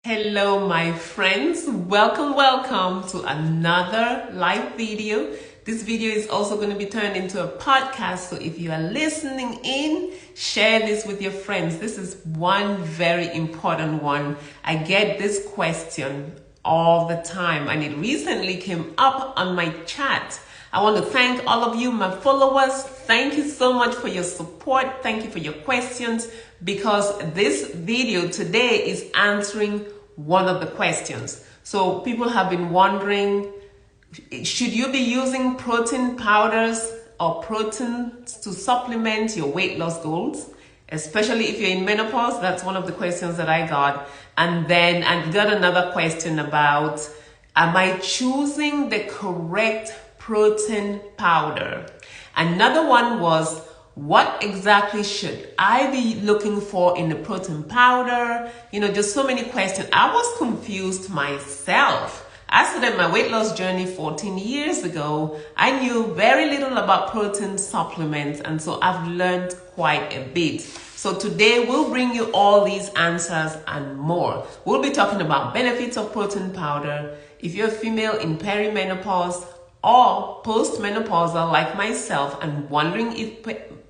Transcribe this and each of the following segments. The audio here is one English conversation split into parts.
Hello my friends, welcome to another live video. This video is also going to be turned into a podcast, so if you are listening in, share this with your friends. This is one very important one. I get this question all the time and it recently came up on my chat. I want to thank all of you, my followers. Thank you so much for your support. Thank you for your questions, because this video today is answering one of the questions. So people have been wondering, should you be using protein powders or proteins to supplement your weight loss goals? Especially if you're in menopause. That's one of the questions that I got. And then I got another question about, am I choosing the correct protein powder? Another one was, what exactly should I be looking for in the protein powder? Just so many questions. I was confused myself. I started my weight loss journey 14 years ago. I knew very little about protein supplements, and so I've learned quite a bit. So today we'll bring you all these answers and more. We'll be talking about benefits of protein powder. If you're a female in perimenopause or postmenopausal like myself and wondering if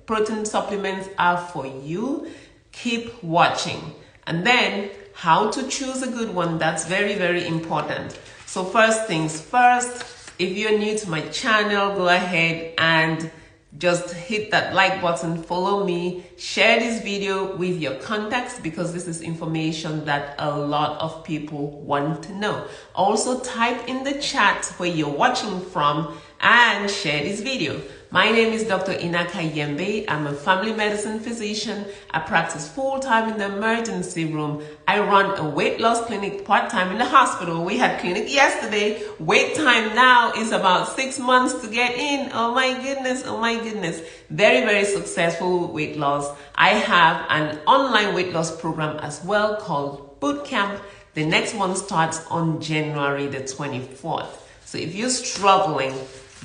protein supplements are for you, keep watching. And then how to choose a good one, that's very, very important. So first things first, if you're new to my channel, go ahead and just hit that like button, follow me, share this video with your contacts, because this is information that a lot of people want to know. Also type in the chat where you're watching from and share this video. My name is Dr. Inaka Yembe. I'm a family medicine physician. I practice full-time in the emergency room. I run a weight loss clinic part-time in the hospital. We had clinic yesterday. Wait time now is about 6 months to get in. Oh my goodness. Very, very successful weight loss. I have an online weight loss program as well called Boot Camp. The next one starts on January the 24th. So if you're struggling,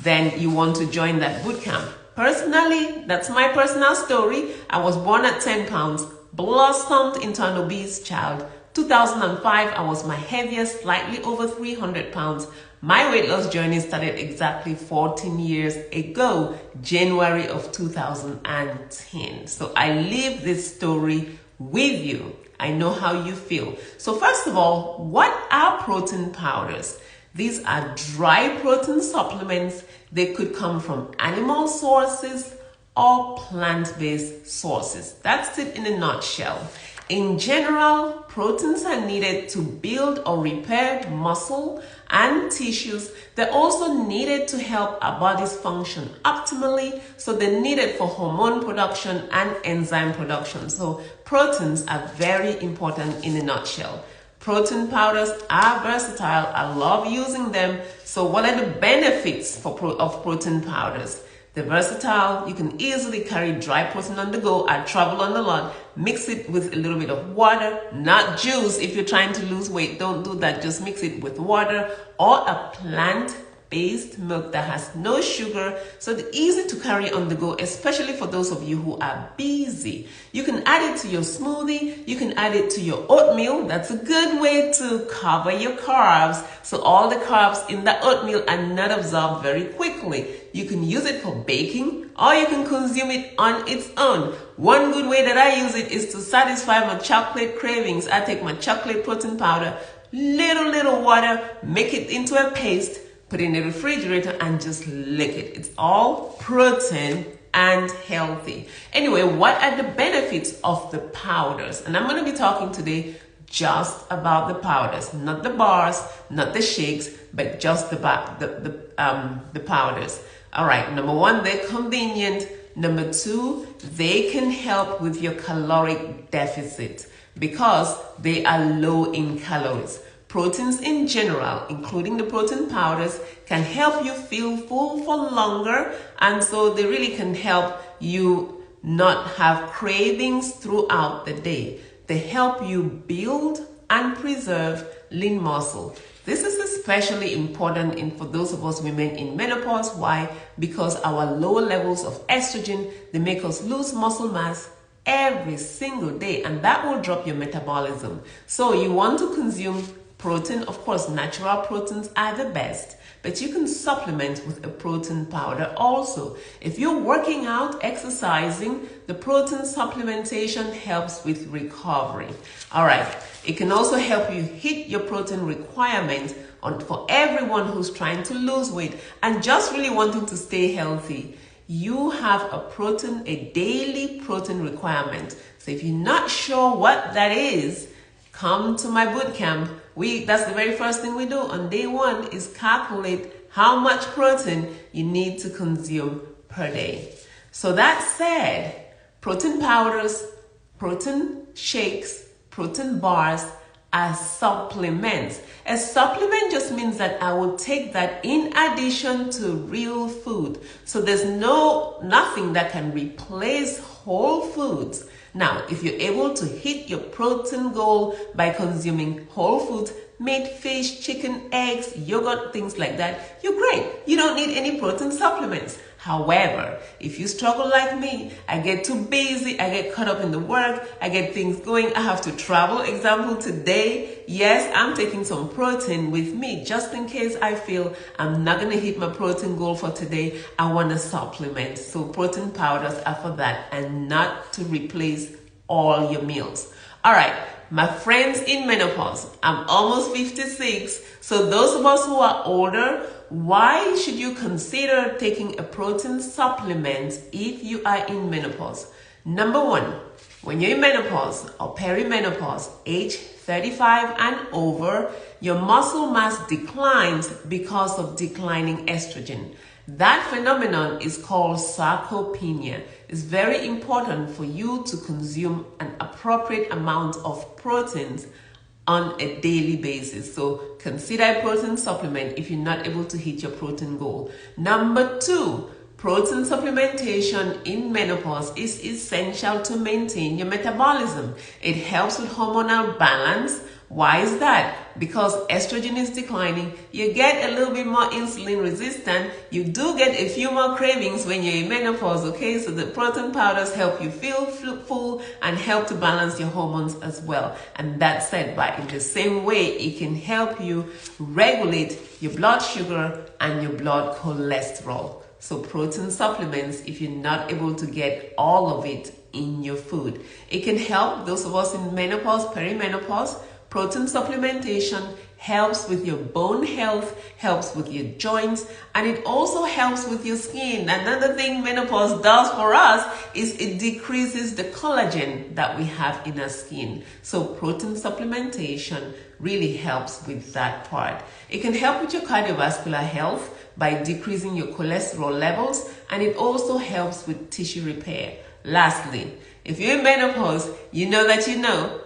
then you want to join that boot camp. Personally, that's my personal story. I was born at 10 pounds, blossomed into an obese child. 2005, I was my heaviest, slightly over 300 pounds. My weight loss journey started exactly 14 years ago, January of 2010. So I live this story with you. I know how you feel. So first of all, what are protein powders? These are dry protein supplements. They could come from animal sources or plant-based sources. That's it in a nutshell. In general, proteins are needed to build or repair muscle and tissues. They're also needed to help our bodies function optimally. So they're needed for hormone production and enzyme production. So proteins are very important in a nutshell. Protein powders are versatile. I love using them. So what are the benefits of protein powders? They're versatile. You can easily carry dry protein on the go. I travel on the lot. Mix it with a little bit of water, not juice. If you're trying to lose weight, don't do that. Just mix it with water or a plant-based milk that has no sugar. So it's easy to carry on the go, especially for those of you who are busy. You can add it to your smoothie. You can add it to your oatmeal. That's a good way to cover your carbs, so all the carbs in the oatmeal are not absorbed very quickly. You can use it for baking, or you can consume it on its own. One good way that I use it is to satisfy my chocolate cravings. I take my chocolate protein powder, little water, make it into a paste, put it in the refrigerator and just lick it. It's all protein and healthy. Anyway, what are the benefits of the powders? And I'm going to be talking today just about the powders, not the bars, not the shakes, but just the powders. All right, number one, they're convenient. Number two, they can help with your caloric deficit because they are low in calories. Proteins in general, including the protein powders, can help you feel full for longer, and so they really can help you not have cravings throughout the day. They help you build and preserve lean muscle. This is especially important for those of us women in menopause. Why? Because our lower levels of estrogen, they make us lose muscle mass every single day, and that will drop your metabolism. So you want to consume protein. Of course, natural proteins are the best, but you can supplement with a protein powder also. If you're working out, exercising, the protein supplementation helps with recovery. All right, it can also help you hit your protein requirement for everyone who's trying to lose weight and just really wanting to stay healthy. You have a daily protein requirement. So if you're not sure what that is, come to my boot camp. That's the very first thing we do on day one is calculate how much protein you need to consume per day. So that said, protein powders, protein shakes, protein bars are supplements. A supplement just means that I will take that in addition to real food. So there's nothing that can replace whole foods. Now, if you're able to hit your protein goal by consuming whole foods, meat, fish, chicken, eggs, yogurt, things like that, you're great. You don't need any protein supplements. However, if you struggle like me, I get too busy, I get caught up in the work, I get things going, I have to travel. Example today, yes, I'm taking some protein with me just in case I feel I'm not going to hit my protein goal for today. I want to supplement. So protein powders are for that and not to replace all your meals. All right, my friends in menopause, I'm almost 56. So those of us who are older, why should you consider taking a protein supplement if you are in menopause? Number one, when you're in menopause or perimenopause, age 35 and over, your muscle mass declines because of declining estrogen. That phenomenon is called sarcopenia. It's very important for you to consume an appropriate amount of proteins on a daily basis. So consider a protein supplement if you're not able to hit your protein goal. Number two, protein supplementation in menopause is essential to maintain your metabolism. It helps with hormonal balance. Why is that? Because estrogen is declining, you get a little bit more insulin resistant, you do get a few more cravings when you're in menopause, okay? So the protein powders help you feel full and help to balance your hormones as well. And that's said by in the same way, it can help you regulate your blood sugar and your blood cholesterol. So protein supplements, if you're not able to get all of it in your food, it can help those of us in menopause, perimenopause. Protein supplementation helps with your bone health, helps with your joints, and it also helps with your skin. Another thing menopause does for us is it decreases the collagen that we have in our skin. So protein supplementation really helps with that part. It can help with your cardiovascular health by decreasing your cholesterol levels, and it also helps with tissue repair. Lastly, if you're in menopause, you know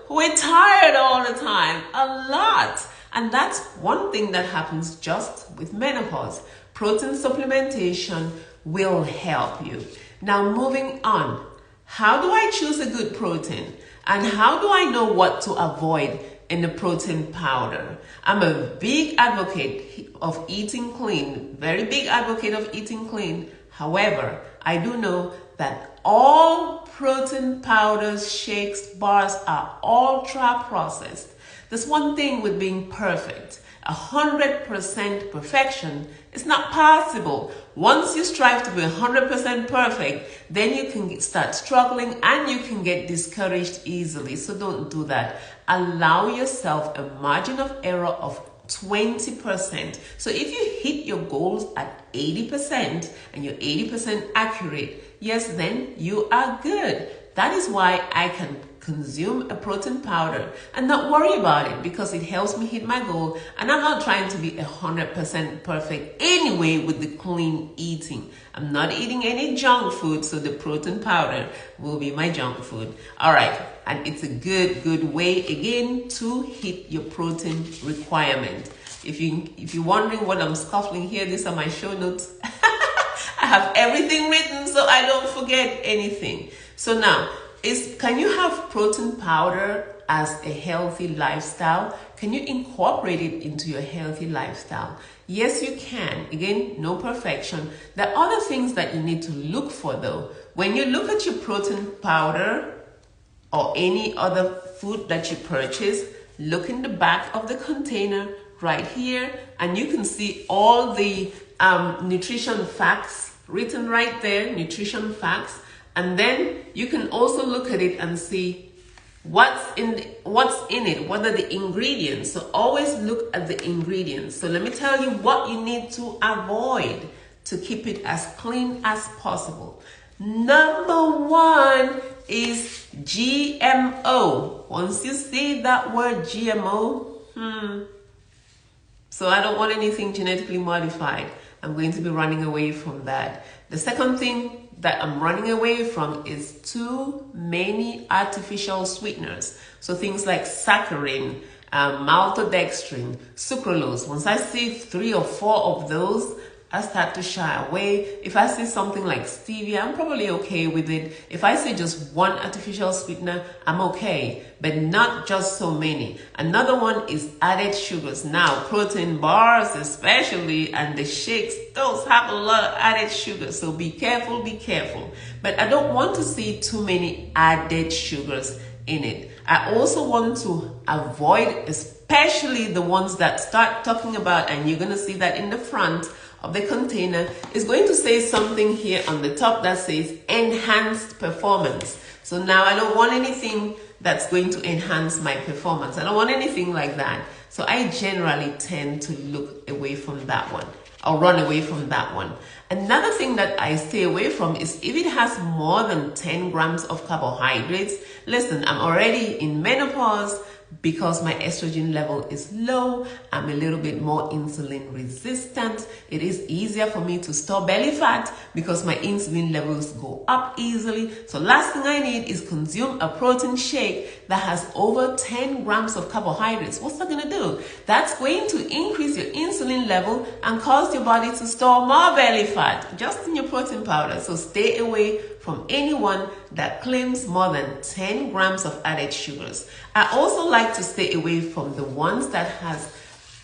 we're tired all the time, a lot. And that's one thing that happens just with menopause. Protein supplementation will help you. Now moving on, how do I choose a good protein? And how do I know what to avoid in the protein powder? I'm a big advocate of eating clean, very big advocate of eating clean. However, I do know that all protein powders, shakes, bars are ultra processed. There's one thing with being perfect. 100% perfection is not possible. Once you strive to be 100% perfect, then you can start struggling and you can get discouraged easily. So don't do that. Allow yourself a margin of error of 20%. So if you hit your goals at 80% and you're 80% accurate, yes, then you are good. That is why I can consume a protein powder and not worry about it because it helps me hit my goal, and I'm not trying to be 100% perfect anyway with the clean eating. I'm not eating any junk food, so the protein powder will be my junk food. All right, and it's a good way again to hit your protein requirement. If you're wondering what I'm scuffling here, these are my show notes. I have everything written so I don't forget anything. So now, can you have protein powder as a healthy lifestyle? Can you incorporate it into your healthy lifestyle? Yes, you can. Again, no perfection. There are other things that you need to look for though. When you look at your protein powder, or any other food that you purchase, look in the back of the container right here, and you can see all the nutrition facts written right there, nutrition facts. And then you can also look at it and see what's in it, what are the ingredients. So always look at the ingredients. So let me tell you what you need to avoid to keep it as clean as possible. Number one is GMO. Once you see that word GMO, so I don't want anything genetically modified. I'm going to be running away from that. The second thing that I'm running away from is too many artificial sweeteners. So things like saccharin, maltodextrin, sucralose. Once I see 3 or 4 of those, I start to shy away. If I see something like stevia, I'm probably okay with it. If I see just one artificial sweetener, I'm okay, but not just so many. Another one is added sugars. Now, protein bars especially, and the shakes, those have a lot of added sugar. So be careful, be careful. But I don't want to see too many added sugars in it. I also want to avoid, especially the ones that start talking about, and you're going to see that in the front of the container, is going to say something here on the top that says enhanced performance. So now I don't want anything that's going to enhance my performance. I don't want anything like that. So I generally tend to look away from that one, or run away from that one. Another thing that I stay away from is if it has more than 10 grams of carbohydrates. Listen, I'm already in menopause. Because my estrogen level is low, I'm a little bit more insulin resistant. It is easier for me to store belly fat because my insulin levels go up easily. So last thing I need is consume a protein shake that has over 10 grams of carbohydrates. What's that going to do? That's going to increase your insulin level and cause your body to store more belly fat just in your protein powder. So stay away from anyone that claims more than 10 grams of added sugars. I also like to stay away from the ones that has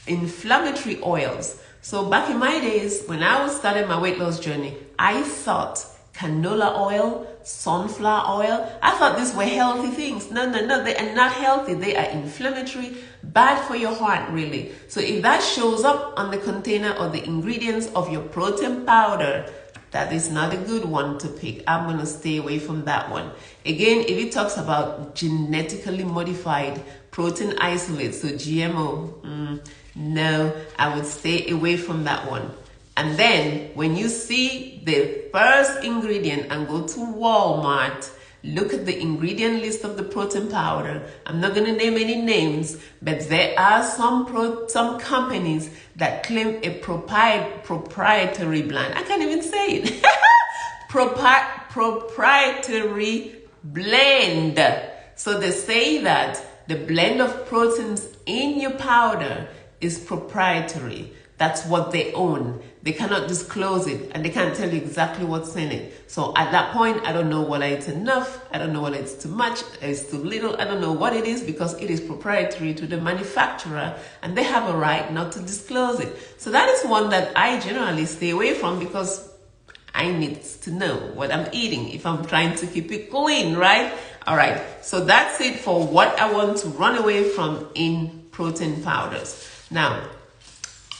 inflammatory oils. So back in my days, when I was starting my weight loss journey, I thought canola oil, sunflower oil, I thought these were healthy things. No, they are not healthy. They are inflammatory, bad for your heart, really. So if that shows up on the container or the ingredients of your protein powder, that is not a good one to pick. I'm going to stay away from that one. Again, if it talks about genetically modified protein isolates, so GMO, no, I would stay away from that one. And then when you see the first ingredient and go to Walmart, look at the ingredient list of the protein powder. I'm not going to name any names, but there are some companies that claim a proprietary blend. I can't even say it. Proprietary blend. So they say that the blend of proteins in your powder is proprietary. That's what they own. They cannot disclose it, and they can't tell you exactly what's in it. So at that point, I don't know whether it's enough. I don't know whether it's too much, it's too little. I don't know what it is because it is proprietary to the manufacturer, and they have a right not to disclose it. So that is one that I generally stay away from because I need to know what I'm eating if I'm trying to keep it clean, right? All right. So that's it for what I want to run away from in protein powders. Now,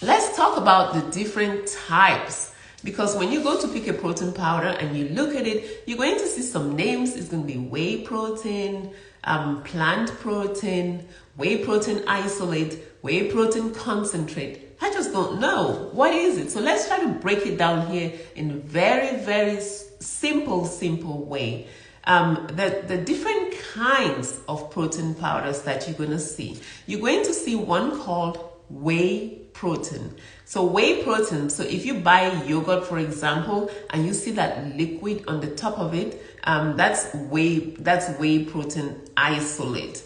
let's talk about the different types, because when you go to pick a protein powder and you look at it, you're going to see some names. It's going to be whey protein, plant protein, whey protein isolate, whey protein concentrate. I just don't know. What is it? So let's try to break it down here in a very, very simple way. The different kinds of protein powders that you're going to see. You're going to see one called whey protein. So whey protein, so if you buy yogurt, for example, and you see that liquid on the top of it, that's whey protein isolate.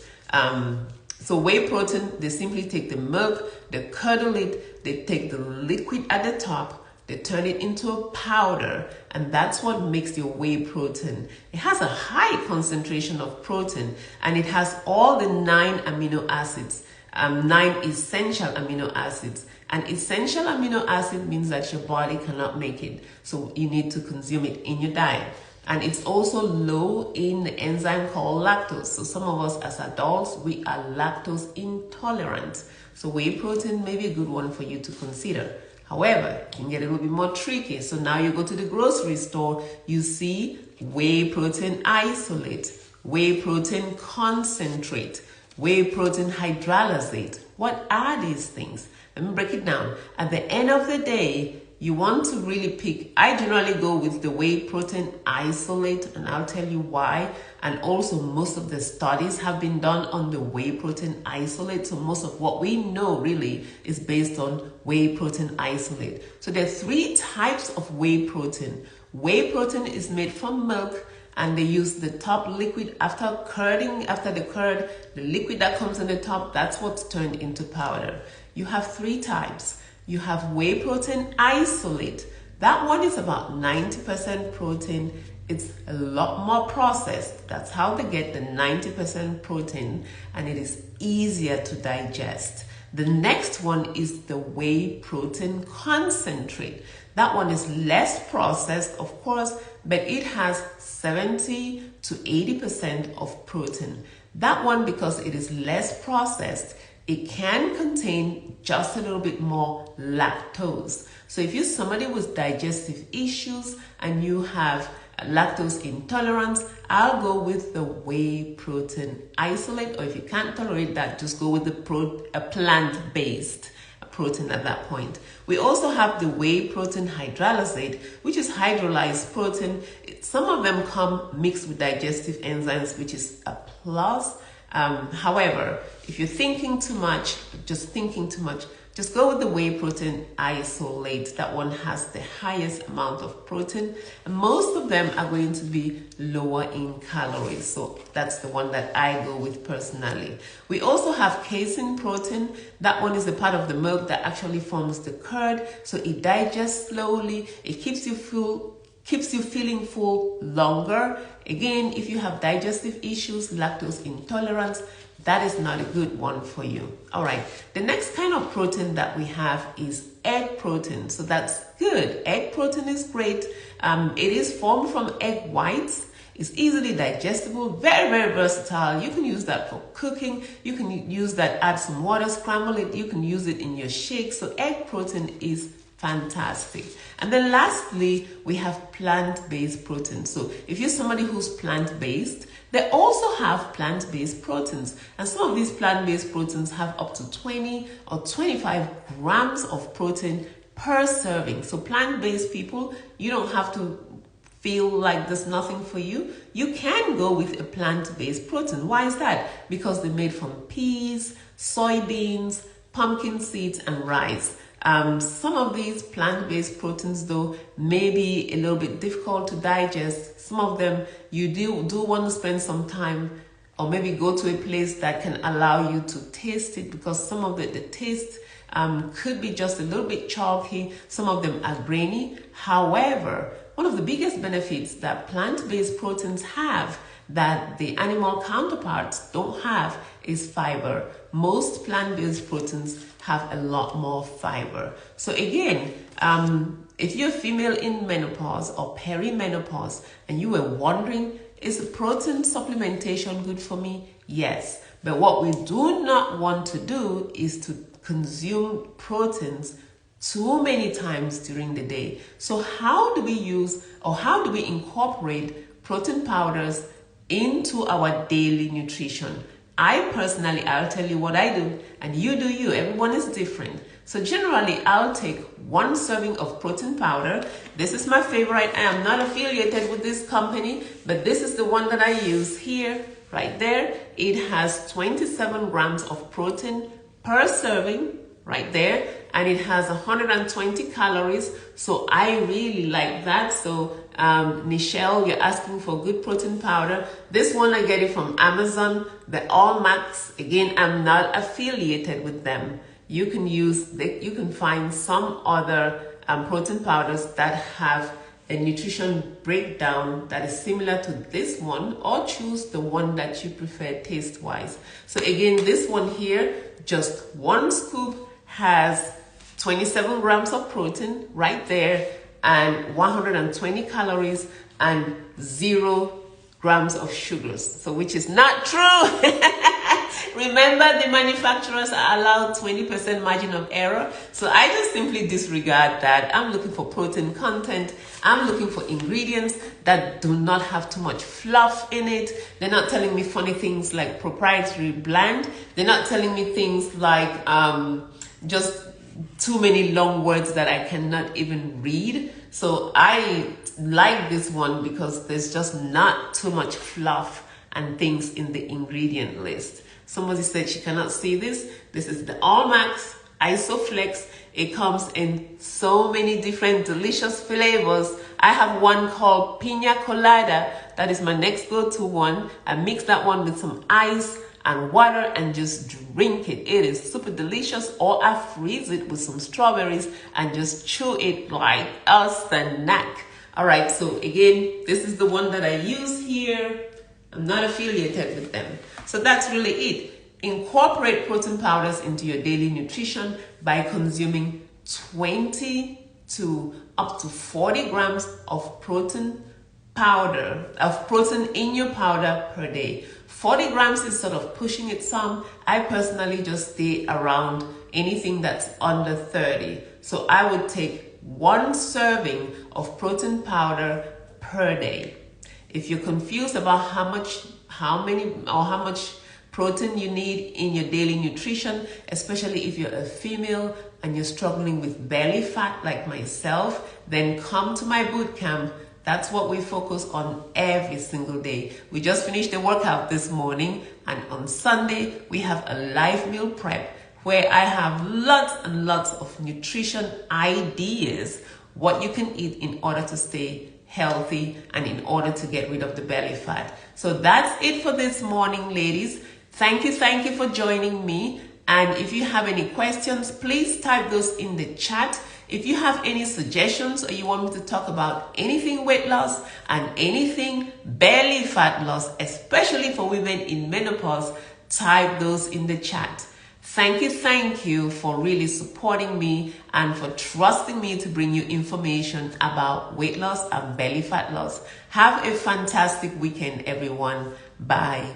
So whey protein, they simply take the milk, they curdle it, they take the liquid at the top, they turn it into a powder, and that's what makes your whey protein. It has a high concentration of protein, and it has all the 9 amino acids. 9 essential amino acids. An essential amino acid means that your body cannot make it, so you need to consume it in your diet. And it's also low in the enzyme called lactose. So some of us as adults, we are lactose intolerant. So whey protein may be a good one for you to consider. However, it can get a little bit more tricky. So now you go to the grocery store, you see whey protein isolate, whey protein concentrate, whey protein hydrolysate. What are these things? Let me break it down. At the end of the day, you want to really pick, I generally go with the whey protein isolate, and I'll tell you why. And also most of the studies have been done on the whey protein isolate. So most of what we know really is based on whey protein isolate. So there are 3 types of whey protein. Whey protein is made from milk, and they use the top liquid after curding. After the curd, the liquid that comes on the top, that's what's turned into powder. You have 3 types. You have whey protein isolate. That one is about 90% protein. It's a lot more processed. That's how they get the 90% protein, and it is easier to digest. The next one is the whey protein concentrate. That one is less processed, of course, but it has 70 to 80% of protein. That one, because it is less processed, it can contain just a little bit more lactose. So if you're somebody with digestive issues and you have lactose intolerance, I'll go with the whey protein isolate, or if you can't tolerate that, just go with the plant-based protein at that point. We also have the whey protein hydrolysate, which is hydrolyzed protein. Some of them come mixed with digestive enzymes, which is a plus. However, if you're thinking too much, just go with the whey protein isolate. That one has the highest amount of protein, and most of them are going to be lower in calories. So that's the one that I go with personally. We also have casein protein. That one is the part of the milk that actually forms the curd. So it digests slowly. It keeps you full, keeps you feeling full longer. Again, if you have digestive issues, lactose intolerance, that is not a good one for you. All right, the next kind of protein that we have is egg protein. So that's good. Egg protein is great. It is formed from egg whites. It's easily digestible, very, very versatile. You can use that for cooking. You can use that, add some water, scramble it. You can use it in your shake. So egg protein is fantastic. And then lastly, we have plant-based protein. So if you're somebody who's plant-based, they also have plant-based proteins. And some of these plant-based proteins have up to 20 or 25 grams of protein per serving. So plant-based people, you don't have to feel like there's nothing for you. You can go with a plant-based protein. Why is that? Because they're made from peas, soybeans, pumpkin seeds, and rice. Some of these plant-based proteins, though, may be a little bit difficult to digest. Some of them you do want to spend some time, or maybe go to a place that can allow you to taste it, because some of the taste could be just a little bit chalky. Some of them are grainy. However, one of the biggest benefits that plant-based proteins have that the animal counterparts don't have is fiber. Most plant-based proteins have a lot more fiber. So again, if you're a female in menopause or perimenopause and you were wondering, is protein supplementation good for me? Yes. But what we do not want to do is to consume proteins too many times during the day. So how do we use, or how do we incorporate protein powders into our daily nutrition? I personally, I'll tell you what I do, and you do you. Everyone is different. So generally, I'll take 1 serving of protein powder. This is my favorite. I am not affiliated with this company, but this is the one that I use here, right there. It has 27 grams of protein per serving, right there, and it has 120 calories. So I really like that. So Michelle, you're asking for good protein powder. This one, I get it from Amazon, the All Max. Again, I'm not affiliated with them. You can you can find some other protein powders that have a nutrition breakdown that is similar to this one, or choose the one that you prefer taste wise. So again, this one here, just 1 scoop, has 27 grams of protein right there and 120 calories. and 0 grams of sugars. So which is not true. Remember, the manufacturers are allowed 20% margin of error. So I just simply disregard that. I'm looking for protein content. I'm looking for ingredients that do not have too much fluff in it. They're not telling me funny things like proprietary blend. They're not telling me things like just too many long words that I cannot even read. So I like this one because there's just not too much fluff and things in the ingredient list. Somebody said she cannot see this. This is the All Max Isoflex. It comes in so many different delicious flavors. I have one called Pina Colada. That is my next go-to one. I mix that one with some ice and water and just drink it. It is super delicious. Or I freeze it with some strawberries and just chew it like a snack. All right, so again, this is the one that I use here. I'm not affiliated with them. So that's really it. Incorporate protein powders into your daily nutrition by consuming 20 to up to 40 grams of protein in your powder per day. 40 grams is sort of pushing it some. I personally just stay around anything that's under 30. So I would take 1 serving of protein powder per day. If you're confused about how much protein you need in your daily nutrition, especially if you're a female and you're struggling with belly fat like myself, then come to my boot camp. That's what we focus on every single day. We just finished the workout this morning, and on Sunday we have a live meal prep where I have lots and lots of nutrition ideas, what you can eat in order to stay healthy and in order to get rid of the belly fat. So that's it for this morning, ladies. Thank you for joining me. And if you have any questions, please type those in the chat. If you have any suggestions or you want me to talk about anything weight loss and anything belly fat loss, especially for women in menopause, type those in the chat. Thank you for really supporting me and for trusting me to bring you information about weight loss and belly fat loss. Have a fantastic weekend, everyone. Bye.